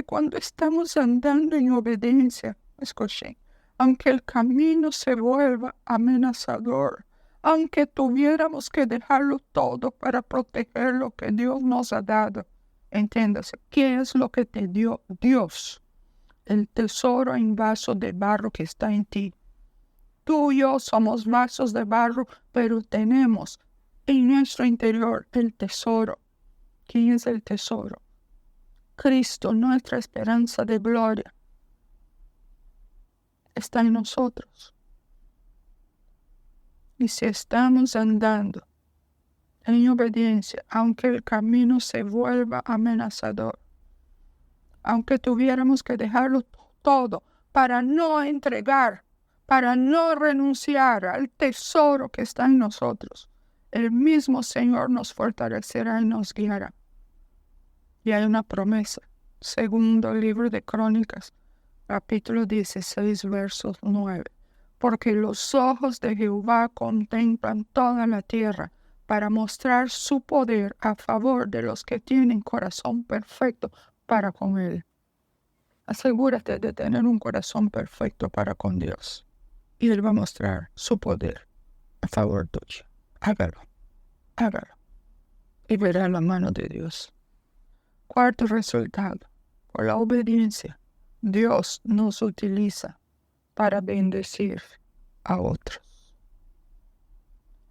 cuando estamos andando en obediencia, escuchen, aunque el camino se vuelva amenazador, aunque tuviéramos que dejarlo todo para proteger lo que Dios nos ha dado, entiéndase, ¿qué es lo que te dio Dios? El tesoro en vaso de barro que está en ti. Tú y yo somos vasos de barro, pero tenemos en nuestro interior el tesoro. ¿Quién es el tesoro? Cristo, nuestra esperanza de gloria, está en nosotros. Y si estamos andando en obediencia, aunque el camino se vuelva amenazador, aunque tuviéramos que dejarlo todo para no entregar, para no renunciar al tesoro que está en nosotros, el mismo Señor nos fortalecerá y nos guiará. Y hay una promesa, segundo libro de Crónicas, capítulo 16, versos 9. Porque los ojos de Jehová contemplan toda la tierra para mostrar su poder a favor de los que tienen corazón perfecto para con Él. Asegúrate de tener un corazón perfecto para con Dios. Y Él va a mostrar su poder a favor tuyo. Hágalo. Y verá la mano de Dios. Cuarto resultado, por la obediencia, Dios nos utiliza para bendecir a otros.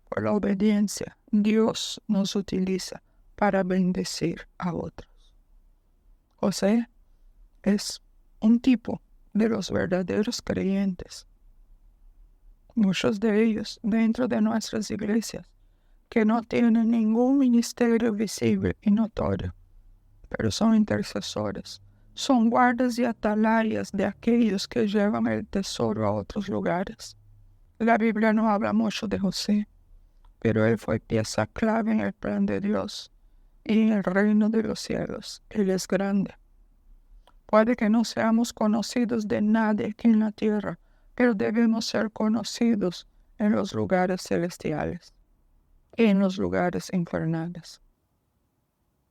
Por la obediencia, Dios nos utiliza para bendecir a otros. José es un tipo de los verdaderos creyentes. Muchos de ellos dentro de nuestras iglesias que no tienen ningún ministerio visible y notorio, pero son intercesores, son guardas y atalayas de aquellos que llevan el tesoro a otros lugares. La Biblia no habla mucho de José, pero él fue pieza clave en el plan de Dios y en el reino de los cielos. Él es grande. Puede que no seamos conocidos de nadie aquí en la tierra, pero debemos ser conocidos en los lugares celestiales y en los lugares infernales.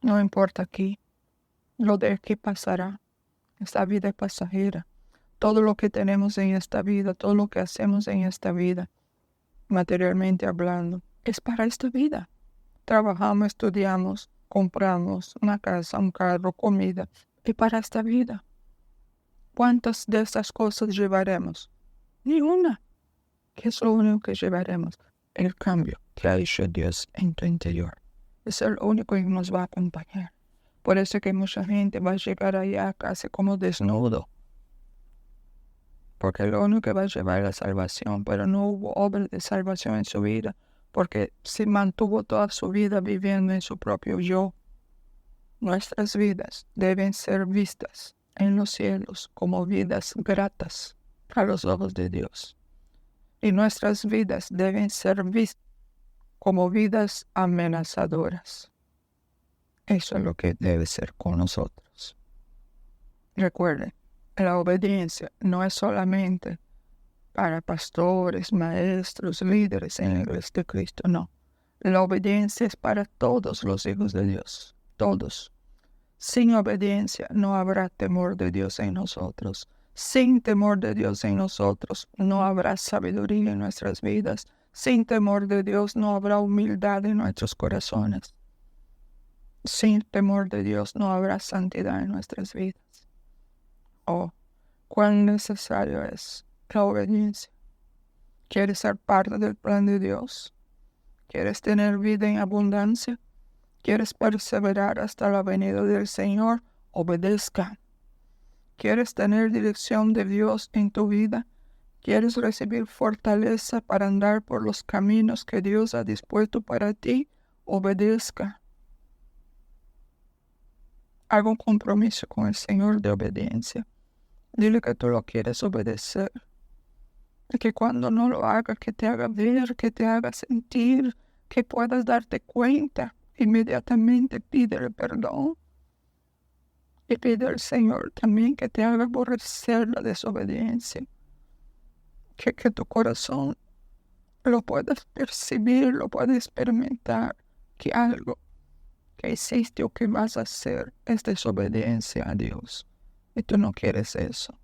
No importa aquí. Lo de aquí pasará. Esta vida es pasajera. Todo lo que tenemos en esta vida, todo lo que hacemos en esta vida, materialmente hablando, es para esta vida. Trabajamos, estudiamos, compramos una casa, un carro, comida, y para esta vida. ¿Cuántas de estas cosas llevaremos? Ni una. ¿Qué es lo único que llevaremos? El cambio que ha hecho Dios en tu interior. Es el único que nos va a acompañar. Por eso que mucha gente va a llegar allá casi como desnudo. porque lo único que va a llevar la salvación, pero no hubo obra de salvación en su vida, porque se mantuvo toda su vida viviendo en su propio yo. Nuestras vidas deben ser vistas en los cielos como vidas gratas a los ojos de Dios. Y nuestras vidas deben ser vistas como vidas amenazadoras. Eso es lo que debe ser con nosotros. Recuerden, la obediencia no es solamente para pastores, maestros, líderes en la iglesia de Cristo, no. La obediencia es para todos los hijos de Dios, todos. Sin obediencia no habrá temor de Dios en nosotros. Sin temor de Dios en nosotros no habrá sabiduría en nuestras vidas. Sin temor de Dios no habrá humildad en nuestros corazones. Sin temor de Dios no habrá santidad en nuestras vidas. Oh, cuán necesario es la obediencia. ¿Quieres ser parte del plan de Dios? ¿Quieres tener vida en abundancia? ¿Quieres perseverar hasta la venida del Señor? Obedezca. ¿Quieres tener dirección de Dios en tu vida? ¿Quieres recibir fortaleza para andar por los caminos que Dios ha dispuesto para ti? Obedezca. Haga un compromiso con el Señor de obediencia. Dile que tú lo quieres obedecer. Y que cuando no lo haga, que te haga ver, que te haga sentir, que puedas darte cuenta. Inmediatamente pídele perdón. Y pide al Señor también que te haga aborrecer la desobediencia. Que tu corazón lo puedas percibir, lo puedas experimentar. Que algo que hiciste o que vas a hacer es desobediencia a Dios. Y tú no quieres eso.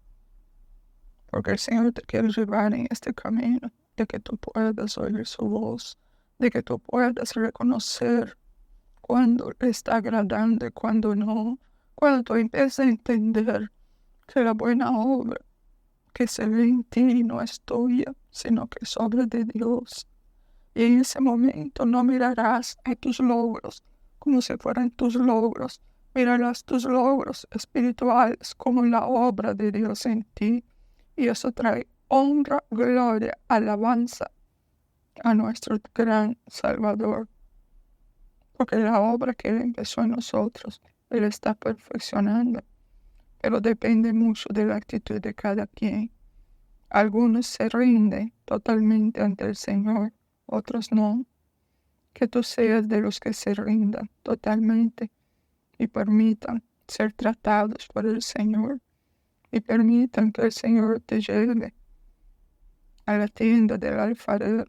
Porque el Señor te quiere llevar en este camino, de que tú puedas oír su voz, de que tú puedas reconocer cuando le está agradando y cuando no, cuando tú empiezas a entender que la buena obra que se ve en ti no es tuya, sino que es obra de Dios. Y en ese momento no mirarás a tus logros como si fueran tus logros, mirarás tus logros espirituales como la obra de Dios en ti. Y eso trae honra, gloria, alabanza a nuestro gran Salvador. Porque la obra que Él empezó en nosotros, Él está perfeccionando. Pero depende mucho de la actitud de cada quien. Algunos se rinden totalmente ante el Señor, otros no. Que tú seas de los que se rindan totalmente y permitan ser tratados por el Señor. Y permitan que el Señor te lleve a la tienda del alfarero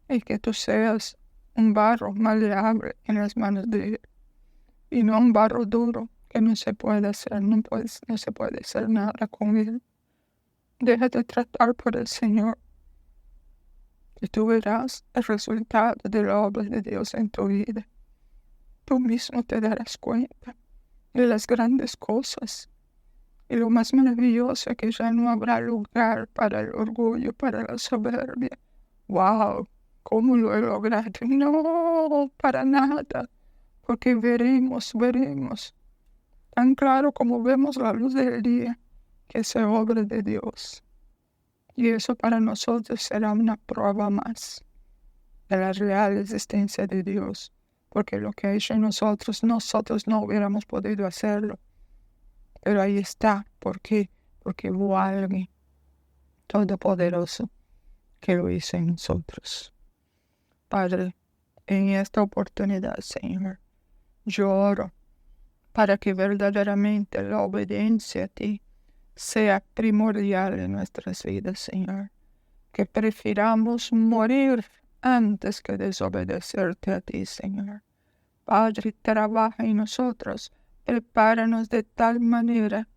y que tú seas un barro maleable en las manos de Él y no un barro duro que no se puede hacer, no se puede hacer nada con Él. Déjate tratar por el Señor y tú verás el resultado de la obra de Dios en tu vida. Tú mismo te darás cuenta de las grandes cosas. Y lo más maravilloso es que ya no habrá lugar para el orgullo, para la soberbia. ¡Wow! ¿Cómo lo he logrado? No, para nada. Porque veremos, tan claro como vemos la luz del día, que es obra de Dios. Y eso para nosotros será una prueba más de la real existencia de Dios. Porque lo que ha hecho en nosotros no hubiéramos podido hacerlo. Pero ahí está. ¿Por qué? Porque hubo alguien todopoderoso que lo hizo en nosotros. Padre, en esta oportunidad, Señor, yo oro para que verdaderamente la obediencia a ti sea primordial en nuestras vidas, Señor. Que prefiramos morir antes que desobedecerte a ti, Señor. Padre, trabaja en nosotros. Prepáranos de tal manera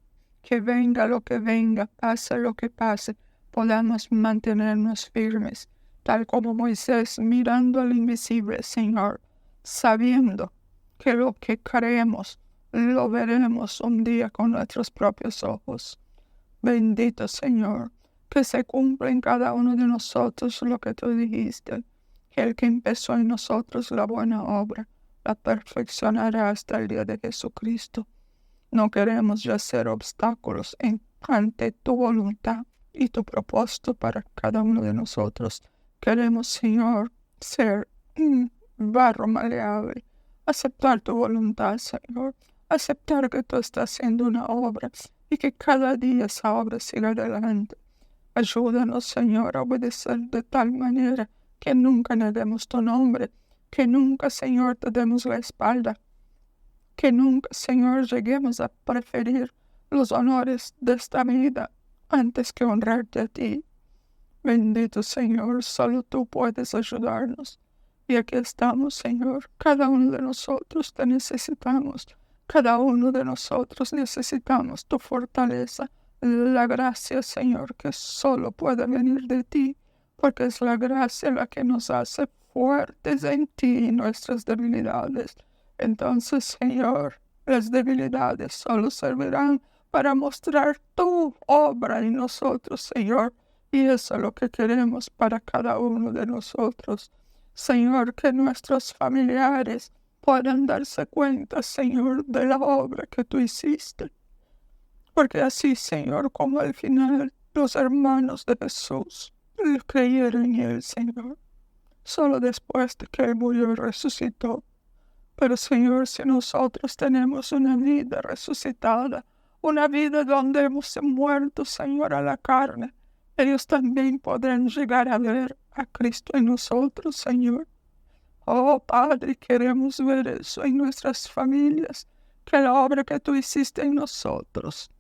que venga lo que venga, pase lo que pase, podamos mantenernos firmes, tal como Moisés mirando al invisible, Señor, sabiendo que lo que creemos lo veremos un día con nuestros propios ojos. Bendito Señor, que se cumpla en cada uno de nosotros lo que tú dijiste, que el que empezó en nosotros la buena obra, la perfeccionará hasta el día de Jesucristo. No queremos ya ser obstáculos ante tu voluntad, y tu propósito para cada uno de nosotros. Queremos, Señor, ser barro maleable, aceptar tu voluntad, Señor, aceptar que tú estás haciendo una obra y que cada día esa obra siga adelante. Ayúdanos, Señor, a obedecer de tal manera que nunca neguemos tu nombre, que nunca, Señor, te demos la espalda, que nunca, Señor, lleguemos a preferir los honores de esta vida antes que honrarte a ti. Bendito Señor, solo tú puedes ayudarnos. Y aquí estamos, Señor, cada uno de nosotros te necesitamos. Cada uno de nosotros necesitamos tu fortaleza, la gracia, Señor, que solo puede venir de ti, porque es la gracia la que nos hace fuertes en ti y nuestras debilidades. Entonces, Señor, las debilidades solo servirán para mostrar tu obra en nosotros, Señor. Y eso es lo que queremos para cada uno de nosotros. Señor, que nuestros familiares puedan darse cuenta, Señor, de la obra que tú hiciste. Porque así, Señor, como al final los hermanos de Jesús creyeron en él, Señor, solo después de que él murió y resucitó. Pero, Señor, si nosotros tenemos una vida resucitada, una vida donde hemos muerto, Señor, a la carne, ellos también podrán llegar a ver a Cristo en nosotros, Señor. Oh, Padre, queremos ver eso en nuestras familias, que la obra que tú hiciste en nosotros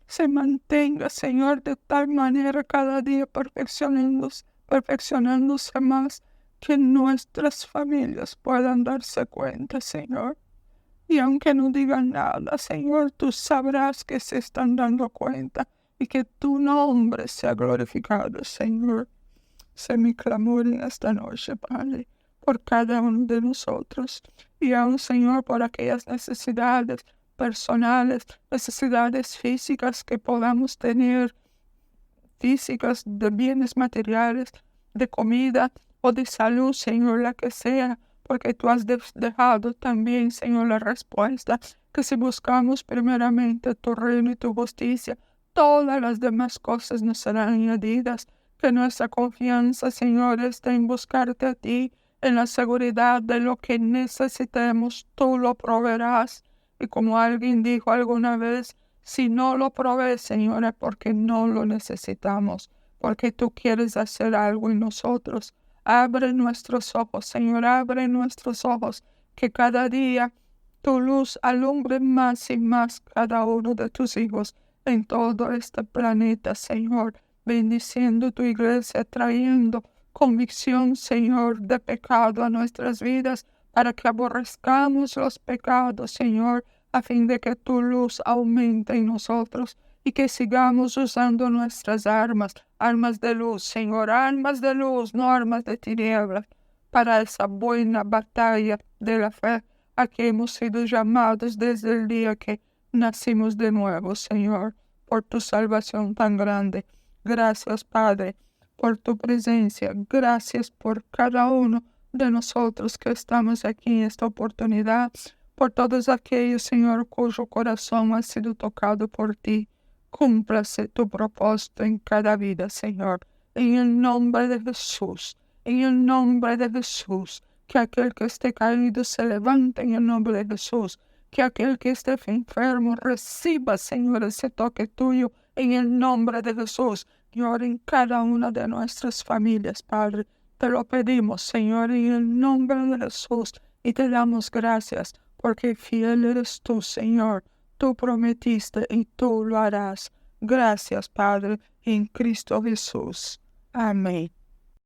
se mantenga, Señor, de tal manera cada día perfeccionándose más, que nuestras familias puedan darse cuenta, Señor. Y aunque no digan nada, Señor, tú sabrás que se están dando cuenta y que tu nombre sea glorificado, Señor. Sé mi clamor en esta noche, Padre, por cada uno de nosotros. Y aún, Señor, por aquellas necesidades personales, necesidades físicas que podamos tener, físicas, de bienes materiales, de comida o de salud, Señor, la que sea, porque tú has dejado también, Señor, la respuesta, que si buscamos primeramente tu reino y tu justicia, todas las demás cosas nos serán añadidas. Que nuestra confianza, Señor, esté en buscarte a ti, en la seguridad de lo que necesitemos, tú lo proveerás. Y como alguien dijo alguna vez, si no lo provees, Señor, es porque no lo necesitamos, porque tú quieres hacer algo en nosotros. Abre nuestros ojos, Señor, abre nuestros ojos, que cada día tu luz alumbre más y más cada uno de tus hijos en todo este planeta, Señor, bendiciendo tu iglesia, trayendo convicción, Señor, de pecado a nuestras vidas, para que aborrezcamos los pecados, Señor, a fin de que tu luz aumente en nosotros y que sigamos usando nuestras armas de luz, Señor, armas de luz, no armas de tinieblas, para esa buena batalla de la fe a que hemos sido llamados desde el día que nacimos de nuevo, Señor, por tu salvación tan grande. Gracias, Padre, por tu presencia. Gracias por cada uno de nosotros que estamos aquí en esta oportunidad, por todos aquellos, Señor, cuyo corazón ha sido tocado por ti. Cúmplase tu propósito en cada vida, Señor, en el nombre de Jesús, en el nombre de Jesús. Que aquel que esté caído se levante en el nombre de Jesús. Que aquel que esté enfermo reciba, Señor, ese toque tuyo en el nombre de Jesús. Señor, en cada una de nuestras familias, Padre, te lo pedimos, Señor, en el nombre de Jesús. Y te damos gracias, porque fiel eres tú, Señor. Tú prometiste y tú lo harás. Gracias, Padre, en Cristo Jesús. Amén.